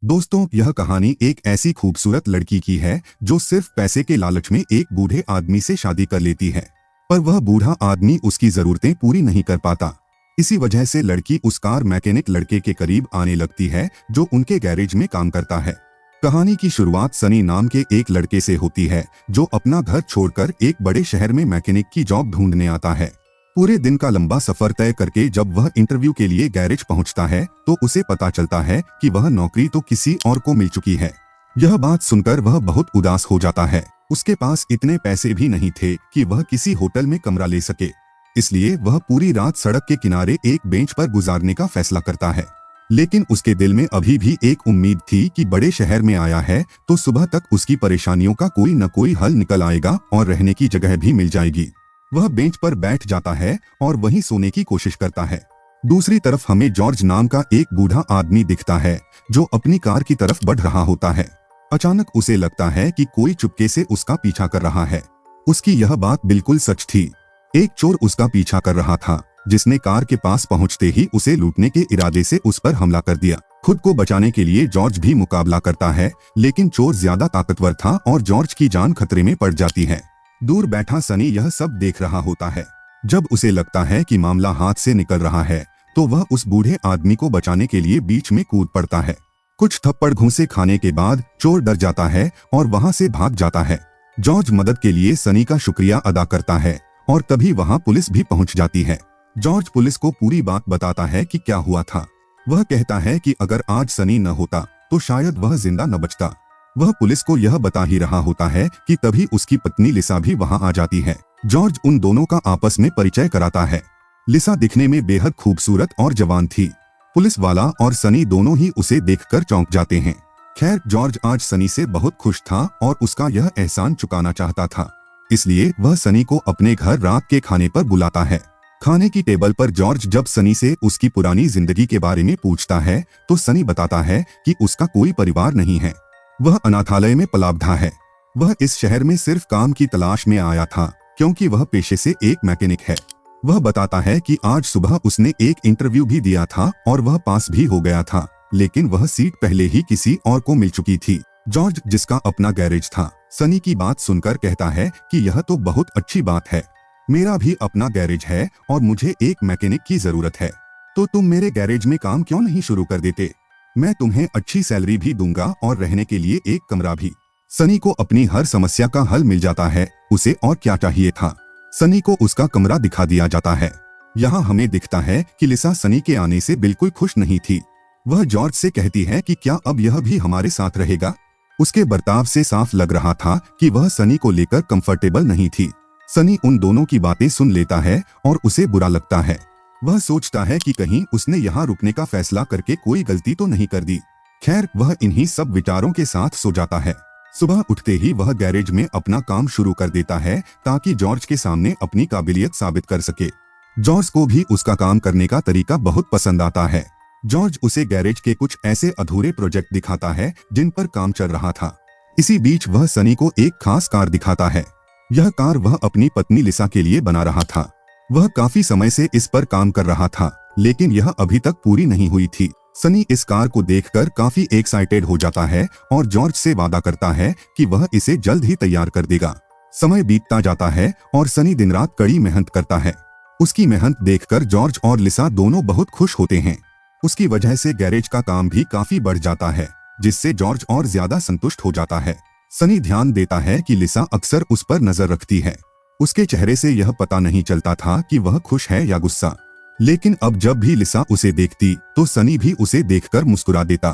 दोस्तों, यह कहानी एक ऐसी खूबसूरत लड़की की है जो सिर्फ पैसे के लालच में एक बूढ़े आदमी से शादी कर लेती है। पर वह बूढ़ा आदमी उसकी जरूरतें पूरी नहीं कर पाता। इसी वजह से लड़की उस कार मैकेनिक लड़के के करीब आने लगती है जो उनके गैरेज में काम करता है। कहानी की शुरुआत सनी नाम के एक लड़के से होती है जो अपना घर छोड़कर एक बड़े शहर में मैकेनिक की जॉब ढूंढने आता है। पूरे दिन का लंबा सफर तय करके जब वह इंटरव्यू के लिए गैरेज पहुंचता है तो उसे पता चलता है कि वह नौकरी तो किसी और को मिल चुकी है। यह बात सुनकर वह बहुत उदास हो जाता है। उसके पास इतने पैसे भी नहीं थे कि वह किसी होटल में कमरा ले सके, इसलिए वह पूरी रात सड़क के किनारे एक बेंच पर गुजारने का फैसला करता है। लेकिन उसके दिल में अभी भी एक उम्मीद थी कि बड़े शहर में आया है तो सुबह तक उसकी परेशानियों का कोई न कोई हल निकल आएगा और रहने की जगह भी मिल जाएगी। वह बेंच पर बैठ जाता है और वहीं सोने की कोशिश करता है। दूसरी तरफ हमें जॉर्ज नाम का एक बूढ़ा आदमी दिखता है जो अपनी कार की तरफ बढ़ रहा होता है। अचानक उसे लगता है कि कोई चुपके से उसका पीछा कर रहा है। उसकी यह बात बिल्कुल सच थी। एक चोर उसका पीछा कर रहा था जिसने कार के पास पहुंचते ही उसे लूटने के इरादे से उस पर हमला कर दिया। खुद को बचाने के लिए जॉर्ज भी मुकाबला करता है, लेकिन चोर ज्यादा ताकतवर था और जॉर्ज की जान खतरे में पड़ जाती है। दूर बैठा सनी यह सब देख रहा होता है। जब उसे लगता है कि मामला हाथ से निकल रहा है तो वह उस बूढ़े आदमी को बचाने के लिए बीच में कूद पड़ता है। कुछ थप्पड़ घूंसे खाने के बाद चोर डर जाता है और वहां से भाग जाता है। जॉर्ज मदद के लिए सनी का शुक्रिया अदा करता है और तभी वहां पुलिस भी पहुंच जाती है। जॉर्ज पुलिस को पूरी बात बताता है कि क्या हुआ था। वह कहता है कि अगर आज सनी न होता तो शायद वह जिंदा न बचता। वह पुलिस को यह बता ही रहा होता है कि तभी उसकी पत्नी लिसा भी वहां आ जाती है। जॉर्ज उन दोनों का आपस में परिचय कराता है। लिसा दिखने में बेहद खूबसूरत और जवान थी। पुलिस वाला और सनी दोनों ही उसे देखकर चौंक जाते हैं। खैर, जॉर्ज आज सनी से बहुत खुश था और उसका यह एहसान चुकाना चाहता था, इसलिए वह सनी को अपने घर रात के खाने पर बुलाता है। खाने की टेबल पर जॉर्ज जब सनी से उसकी पुरानी जिंदगी के बारे में पूछता है तो सनी बताता है कि उसका कोई परिवार नहीं है। वह अनाथालय में पलाबधा है। वह इस शहर में सिर्फ काम की तलाश में आया था क्योंकि वह पेशे से एक मैकेनिक है। वह बताता है कि आज सुबह उसने एक इंटरव्यू भी दिया था और वह पास भी हो गया था, लेकिन वह सीट पहले ही किसी और को मिल चुकी थी। जॉर्ज, जिसका अपना गैरेज था, सनी की बात सुनकर कहता है कि यह तो बहुत अच्छी बात है। मेरा भी अपना गैरेज है और मुझे एक मैकेनिक की जरूरत है, तो तुम मेरे गैरेज में काम क्यों नहीं शुरू कर देते? मैं तुम्हें अच्छी सैलरी भी दूंगा और रहने के लिए एक कमरा भी। सनी को अपनी हर समस्या का हल मिल जाता है। उसे और क्या चाहिए था। सनी को उसका कमरा दिखा दिया जाता है। यहाँ हमें दिखता है कि लिसा सनी के आने से बिल्कुल खुश नहीं थी। वह जॉर्ज से कहती है कि क्या अब यह भी हमारे साथ रहेगा। उसके बर्ताव से साफ लग रहा था कि वह सनी को लेकर कंफर्टेबल नहीं थी। सनी उन दोनों की बातें सुन लेता है और उसे बुरा लगता है। वह सोचता है कि कहीं उसने यहाँ रुकने का फैसला करके कोई गलती तो नहीं कर दी। खैर, वह इन्हीं सब विचारों के साथ सो जाता है। सुबह उठते ही वह गैरेज में अपना काम शुरू कर देता है ताकि जॉर्ज के सामने अपनी काबिलियत साबित कर सके। जॉर्ज को भी उसका काम करने का तरीका बहुत पसंद आता है। जॉर्ज उसे गैरेज के कुछ ऐसे अधूरे प्रोजेक्ट दिखाता है जिन पर काम चल रहा था। इसी बीच वह सनी को एक खास कार दिखाता है। यह कार वह अपनी पत्नी लिसा के लिए बना रहा था। वह काफी समय से इस पर काम कर रहा था, लेकिन यह अभी तक पूरी नहीं हुई थी। सनी इस कार को देखकर काफी एक्साइटेड हो जाता है और जॉर्ज से वादा करता है कि वह इसे जल्द ही तैयार कर देगा। समय बीतता जाता है और सनी दिन रात कड़ी मेहनत करता है। उसकी मेहनत देखकर जॉर्ज और लिसा दोनों बहुत खुश होते हैं। उसकी वजह से गैरेज का काम भी काफी बढ़ जाता है, जिससे जॉर्ज और ज्यादा संतुष्ट हो जाता है। सनी ध्यान देता है कि लिसा अक्सर उस पर नजर रखती है। उसके चेहरे से यह पता नहीं चलता था कि वह खुश है या गुस्सा, लेकिन अब जब भी लिसा उसे देखती तो सनी भी उसे देखकर मुस्कुरा देता।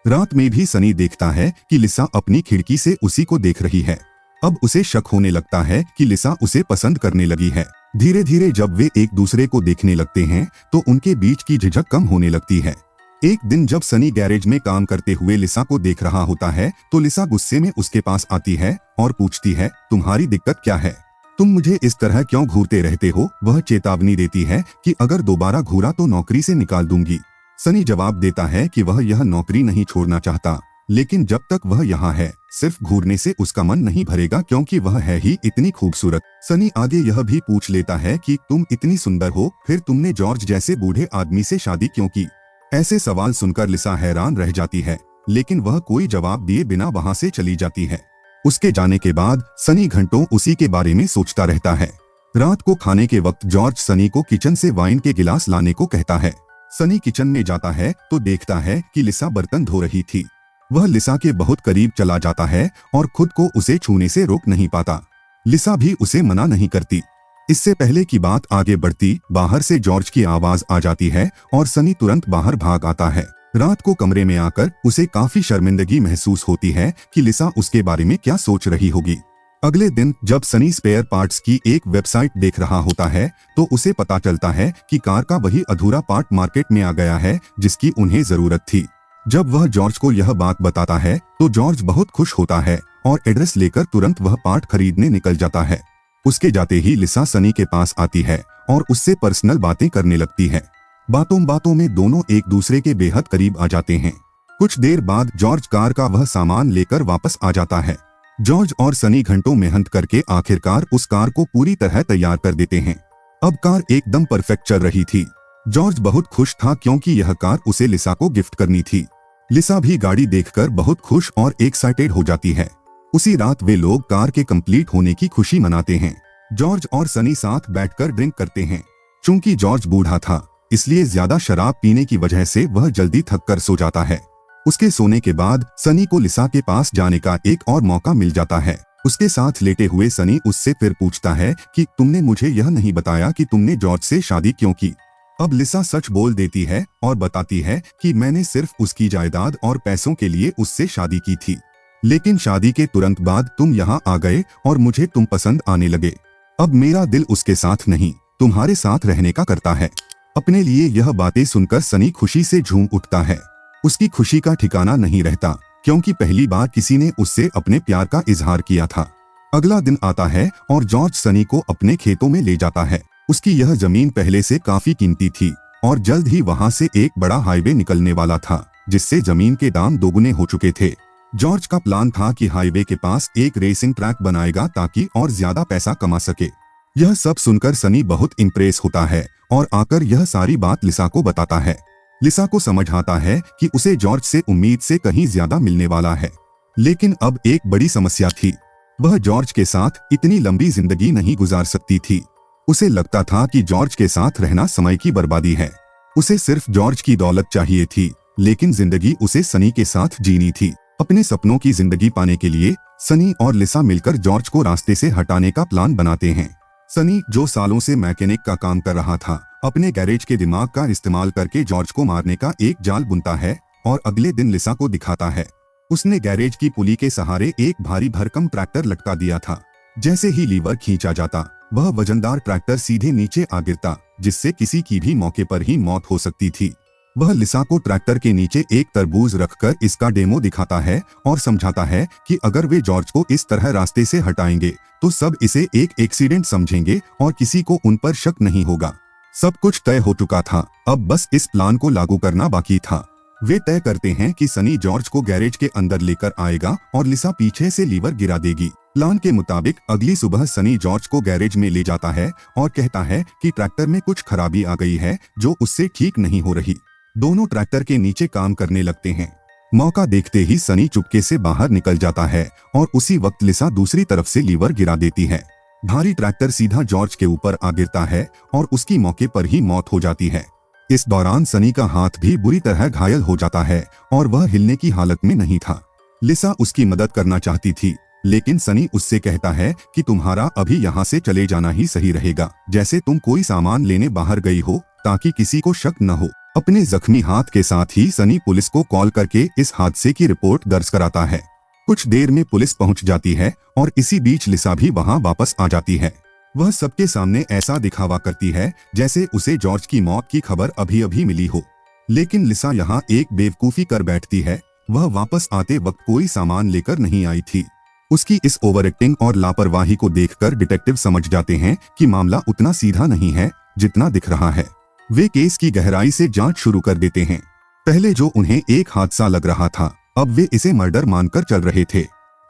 रात में भी सनी देखता है कि लिसा अपनी खिड़की से उसी को देख रही है। अब उसे शक होने लगता है कि लिसा उसे पसंद करने लगी है। धीरे धीरे जब वे एक दूसरे को देखने लगते हैं तो उनके बीच की झिझक कम होने लगती है। एक दिन जब सनी गैरेज में काम करते हुए लिसा को देख रहा होता है तो लिसा गुस्से में उसके पास आती है और पूछती है, तुम्हारी दिक्कत क्या है? तुम मुझे इस तरह क्यों घूरते रहते हो? वह चेतावनी देती है कि अगर दोबारा घूरा तो नौकरी से निकाल दूंगी। सनी जवाब देता है कि वह यह नौकरी नहीं छोड़ना चाहता, लेकिन जब तक वह यहाँ है सिर्फ घूरने से उसका मन नहीं भरेगा क्योंकि वह है ही इतनी खूबसूरत। सनी आगे यह भी पूछ लेता है कि तुम इतनी सुंदर हो, फिर तुमने जॉर्ज जैसे बूढ़े आदमी से शादी क्यों की? ऐसे सवाल सुनकर लिसा हैरान रह जाती है। लेकिन वह कोई जवाब दिए बिना वहां से चली जाती है। उसके जाने के बाद सनी घंटों उसी के बारे में सोचता रहता है। रात को खाने के वक्त जॉर्ज सनी को किचन से वाइन के गिलास लाने को कहता है। सनी किचन में जाता है तो देखता है कि लिसा बर्तन धो रही थी। वह लिसा के बहुत करीब चला जाता है और खुद को उसे छूने से रोक नहीं पाता। लिसा भी उसे मना नहीं करती। इससे पहले कि बात आगे बढ़ती, बाहर से जॉर्ज की आवाज आ जाती है और सनी तुरंत बाहर भाग आता है। रात को कमरे में आकर उसे काफी शर्मिंदगी महसूस होती है कि लिसा उसके बारे में क्या सोच रही होगी। अगले दिन जब सनी स्पेयर पार्ट्स की एक वेबसाइट देख रहा होता है तो उसे पता चलता है कि कार का वही अधूरा पार्ट मार्केट में आ गया है जिसकी उन्हें जरूरत थी। जब वह जॉर्ज को यह बात बताता है तो जॉर्ज बहुत खुश होता है और एड्रेस लेकर तुरंत वह पार्ट खरीदने निकल जाता है। उसके जाते ही लिसा सनी के पास आती है और उससे पर्सनल बातें करने लगती है। बातों बातों में दोनों एक दूसरे के बेहद करीब आ जाते हैं। कुछ देर बाद जॉर्ज कार का वह सामान लेकर वापस आ जाता है। जॉर्ज और सनी घंटों मेहनत करके आखिरकार उस कार को पूरी तरह तैयार कर देते हैं। अब कार एकदम परफेक्ट चल रही थी। जॉर्ज बहुत खुश था क्योंकि यह कार उसे लिसा को गिफ्ट करनी थी। लिसा भी गाड़ी देखकर बहुत खुश और एक्साइटेड हो जाती है। उसी रात वे लोग कार के कंप्लीट होने की खुशी मनाते हैं। जॉर्ज और सनी साथ बैठकर ड्रिंक करते हैं। चूंकि जॉर्ज बूढ़ा था इसलिए ज्यादा शराब पीने की वजह से वह जल्दी थक कर सो जाता है। उसके सोने के बाद सनी को लिसा के पास जाने का एक और मौका मिल जाता है। उसके साथ लेटे हुए सनी उससे फिर पूछता है कि तुमने मुझे यह नहीं बताया कि तुमने जॉर्ज से शादी क्यों की। अब लिसा सच बोल देती है और बताती है कि मैंने सिर्फ उसकी जायदाद और पैसों के लिए उससे शादी की थी, लेकिन शादी के तुरंत बाद तुम यहाँ आ गए और मुझे तुम पसंद आने लगे। अब मेरा दिल उसके साथ नहीं तुम्हारे साथ रहने का करता है। अपने लिए यह बातें सुनकर सनी खुशी से झूम उठता है। उसकी खुशी का ठिकाना नहीं रहता क्योंकि पहली बार किसी ने उससे अपने प्यार का इजहार किया था। अगला दिन आता है और जॉर्ज सनी को अपने खेतों में ले जाता है। उसकी यह जमीन पहले से काफी कीमती थी और जल्द ही वहां से एक बड़ा हाईवे निकलने वाला था जिससे जमीन के दाम दोगुने हो चुके थे। जॉर्ज का प्लान था कि हाईवे के पास एक रेसिंग ट्रैक बनाएगा ताकि और ज्यादा पैसा कमा सके। यह सब सुनकर सनी बहुत इम्प्रेस होता है और आकर यह सारी बात लिसा को बताता है। लिसा को समझ आता है कि उसे जॉर्ज से उम्मीद से कहीं ज्यादा मिलने वाला है, लेकिन अब एक बड़ी समस्या थी। वह जॉर्ज के साथ इतनी लंबी जिंदगी नहीं गुजार सकती थी। उसे लगता था कि जॉर्ज के साथ रहना समय की बर्बादी है। उसे सिर्फ जॉर्ज की दौलत चाहिए थी, लेकिन जिंदगी उसे सनी के साथ जीनी थी। अपने सपनों की जिंदगी पाने के लिए सनी और लिसा मिलकर जॉर्ज को रास्ते से हटाने का प्लान बनाते हैं। सनी, जो सालों से मैकेनिक का काम कर रहा था, अपने गैरेज के दिमाग का इस्तेमाल करके जॉर्ज को मारने का एक जाल बुनता है और अगले दिन लिसा को दिखाता है। उसने गैरेज की पुली के सहारे एक भारी भरकम ट्रैक्टर लटका दिया था। जैसे ही लीवर खींचा जाता, वह वजनदार ट्रैक्टर सीधे नीचे आ गिरता, जिससे किसी की भी मौके पर ही मौत हो सकती थी। वह लिसा को ट्रैक्टर के नीचे एक तरबूज रखकर इसका डेमो दिखाता है और समझाता है कि अगर वे जॉर्ज को इस तरह रास्ते से हटाएंगे तो सब इसे एक एक्सीडेंट समझेंगे और किसी को उन पर शक नहीं होगा। सब कुछ तय हो चुका था, अब बस इस प्लान को लागू करना बाकी था। वे तय करते हैं कि सनी जॉर्ज को गैरेज के अंदर लेकर आएगा और लिसा पीछे से लीवर गिरा देगी। प्लान के मुताबिक अगली सुबह सनी जॉर्ज को गैरेज में ले जाता है और कहता है कि ट्रैक्टर में कुछ खराबी आ गई है जो उससे ठीक नहीं हो रही। दोनों ट्रैक्टर के नीचे काम करने लगते हैं। मौका देखते ही सनी चुपके से बाहर निकल जाता है और उसी वक्त लिसा दूसरी तरफ से लीवर गिरा देती है। भारी ट्रैक्टर सीधा जॉर्ज के ऊपर आ गिरता है और उसकी मौके पर ही मौत हो जाती है। इस दौरान सनी का हाथ भी बुरी तरह घायल हो जाता है और वह हिलने की हालत में नहीं था। लिसा उसकी मदद करना चाहती थी, लेकिन सनी उससे कहता है कि तुम्हारा अभी यहाँ से चले जाना ही सही रहेगा, जैसे तुम कोई सामान लेने बाहर गई हो ताकि किसी को शक न हो। अपने जख्मी हाथ के साथ ही सनी पुलिस को कॉल करके इस हादसे की रिपोर्ट दर्ज कराता है। कुछ देर में पुलिस पहुंच जाती है और इसी बीच लिसा भी वहां वापस आ जाती है। वह सबके सामने ऐसा दिखावा करती है जैसे उसे जॉर्ज की मौत की खबर अभी अभी मिली हो, लेकिन लिसा यहाँ एक बेवकूफी कर बैठती है। वह वापस आते वक्त कोई सामान लेकर नहीं आई थी। उसकी इस ओवर एक्टिंग और लापरवाही को देखकर डिटेक्टिव समझ जाते हैं कि मामला उतना सीधा नहीं है जितना दिख रहा है। वे केस की गहराई से जांच शुरू कर देते हैं। पहले जो उन्हें एक हादसा लग रहा था, अब वे इसे मर्डर मानकर चल रहे थे।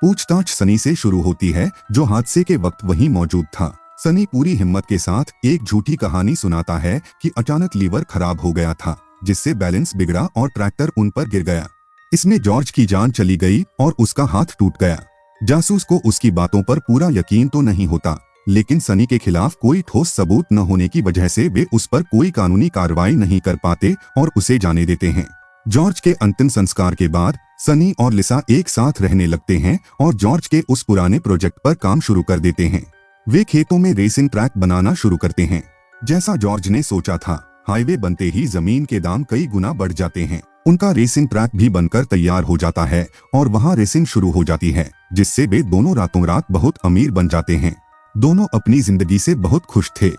पूछताछ सनी से शुरू होती है, जो हादसे के वक्त वहीं मौजूद था। सनी पूरी हिम्मत के साथ एक झूठी कहानी सुनाता है कि अचानक लीवर खराब हो गया था, जिससे बैलेंस बिगड़ा और ट्रैक्टर उन पर गिर गया। इसमें जॉर्ज की जान चली गई और उसका हाथ टूट गया। जासूस को उसकी बातों पर पूरा यकीन तो नहीं होता, लेकिन सनी के खिलाफ कोई ठोस सबूत न होने की वजह से वे उस पर कोई कानूनी कार्रवाई नहीं कर पाते और उसे जाने देते हैं। जॉर्ज के अंतिम संस्कार के बाद सनी और लिसा एक साथ रहने लगते हैं और जॉर्ज के उस पुराने प्रोजेक्ट पर काम शुरू कर देते हैं। वे खेतों में रेसिंग ट्रैक बनाना शुरू करते हैं। जैसा जॉर्ज ने सोचा था, हाईवे बनते ही जमीन के दाम कई गुना बढ़ जाते हैं। उनका रेसिंग ट्रैक भी बनकर तैयार हो जाता है और वहां रेसिंग शुरू हो जाती है, जिससे वे दोनों रातों रात बहुत अमीर बन जाते हैं। दोनों अपनी जिंदगी से बहुत खुश थे।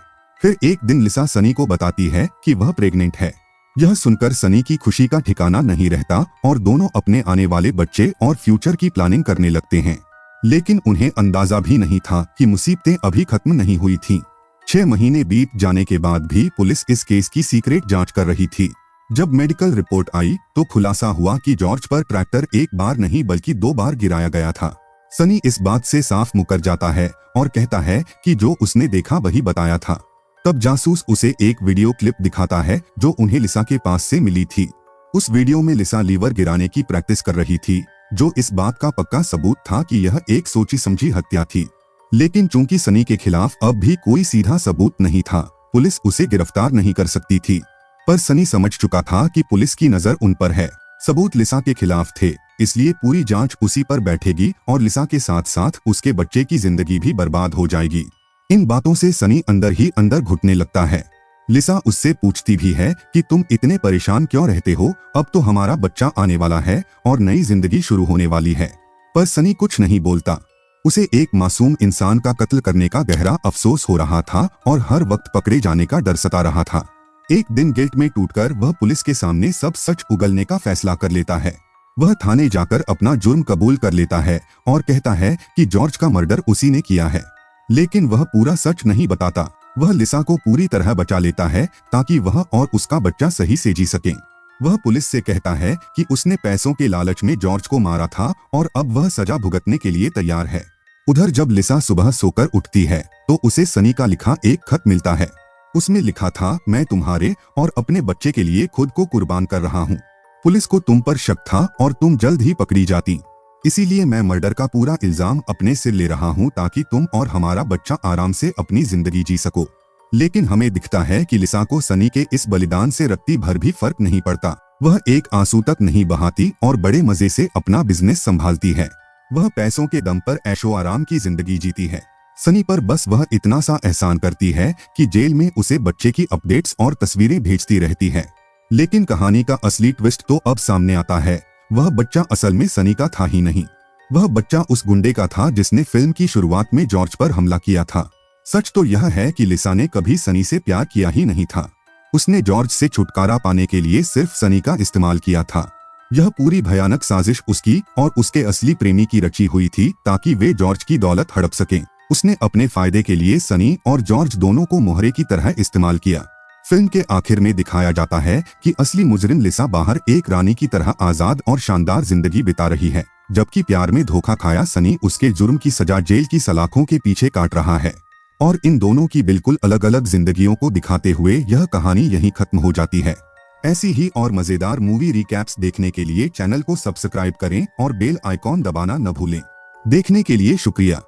फिर एक दिन लिसा सनी को बताती है कि वह प्रेग्नेंट है। यह सुनकर सनी की खुशी का ठिकाना नहीं रहता और दोनों अपने आने वाले बच्चे और फ्यूचर की प्लानिंग करने लगते हैं। लेकिन उन्हें अंदाजा भी नहीं था कि मुसीबतें अभी खत्म नहीं हुई थीं। 6 महीने बीत जाने के बाद भी पुलिस इस केस की सीक्रेट जांच कर रही थी। जब मेडिकल रिपोर्ट आई तो खुलासा हुआ कि जॉर्ज पर ट्रैक्टर एक बार नहीं बल्कि 2 बार गिराया गया था। सनी इस बात से साफ मुकर जाता है और कहता है कि जो उसने देखा वही बताया था। तब जासूस उसे एक वीडियो क्लिप दिखाता है जो उन्हें लिसा के पास से मिली थी। उस वीडियो में लिसा लीवर गिराने की प्रैक्टिस कर रही थी, जो इस बात का पक्का सबूत था कि यह एक सोची समझी हत्या थी। लेकिन चूंकि सनी के खिलाफ अब भी कोई सीधा सबूत नहीं था, पुलिस उसे गिरफ्तार नहीं कर सकती थी। पर सनी समझ चुका था कि पुलिस की नजर उन पर है। सबूत लिसा के खिलाफ थे, इसलिए पूरी जांच उसी पर बैठेगी और लिसा के साथ साथ उसके बच्चे की जिंदगी भी बर्बाद हो जाएगी। इन बातों से सनी अंदर ही अंदर घुटने लगता है। लिसा उससे पूछती भी है कि तुम इतने परेशान क्यों रहते हो, अब तो हमारा बच्चा आने वाला है और नई जिंदगी शुरू होने वाली है। पर सनी कुछ नहीं बोलता। उसे एक मासूम इंसान का कत्ल करने का गहरा अफसोस हो रहा था और हर वक्त पकड़े जाने का डर सता रहा था। एक दिन गिल्ट में टूटकर वह पुलिस के सामने सब सच उगलने का फैसला कर लेता है। वह थाने जाकर अपना जुर्म कबूल कर लेता है और कहता है कि जॉर्ज का मर्डर उसी ने किया है। लेकिन वह पूरा सच नहीं बताता। वह लिसा को पूरी तरह बचा लेता है ताकि वह और उसका बच्चा सही से जी सकें। वह पुलिस से कहता है कि उसने पैसों के लालच में जॉर्ज को मारा था और अब वह सजा भुगतने के लिए तैयार है। उधर जब लिसा सुबह सोकर उठती है तो उसे सनी का लिखा एक खत मिलता है। उसमें लिखा था, मैं तुम्हारे और अपने बच्चे के लिए खुद को कुर्बान कर रहा हूँ। पुलिस को तुम पर शक था और तुम जल्द ही पकड़ी जाती, इसीलिए मैं मर्डर का पूरा इल्जाम अपने सिर ले रहा हूँ ताकि तुम और हमारा बच्चा आराम से अपनी जिंदगी जी सको। लेकिन हमें दिखता है कि लिसा को सनी के इस बलिदान से रत्ती भर भी फर्क नहीं पड़ता। वह एक आंसू तक नहीं बहाती और बड़े मजे से अपना बिजनेस संभालती है। वह पैसों के दम पर ऐशो आराम की जिंदगी जीती है। सनी पर बस वह इतना सा एहसान करती है कि जेल में उसे बच्चे की अपडेट्स और तस्वीरें भेजती रहती है। लेकिन कहानी का असली ट्विस्ट तो अब सामने आता है। वह बच्चा असल में सनी का था ही नहीं। वह बच्चा उस गुंडे का था जिसने फिल्म की शुरुआत में जॉर्ज पर हमला किया था। सच तो यह है कि लिसा ने कभी सनी से प्यार किया ही नहीं था। उसने जॉर्ज से छुटकारा पाने के लिए सिर्फ सनी का इस्तेमाल किया था। यह पूरी भयानक साजिश उसकी और उसके असली प्रेमी की रची हुई थी ताकि वे जॉर्ज की दौलत हड़प सकें। उसने अपने फायदे के लिए सनी और जॉर्ज दोनों को मोहरे की तरह इस्तेमाल किया। फिल्म के आखिर में दिखाया जाता है कि असली मुजरिम लिसा बाहर एक रानी की तरह आजाद और शानदार जिंदगी बिता रही है, जबकि प्यार में धोखा खाया सनी उसके जुर्म की सजा जेल की सलाखों के पीछे काट रहा है। और इन दोनों की बिल्कुल अलग अलग जिंदगियों को दिखाते हुए यह कहानी यहीं खत्म हो जाती है। ऐसी ही और मजेदार मूवी रिकैप्स देखने के लिए चैनल को सब्सक्राइब करें और बेल आइकॉन दबाना न भूलें। देखने के लिए शुक्रिया।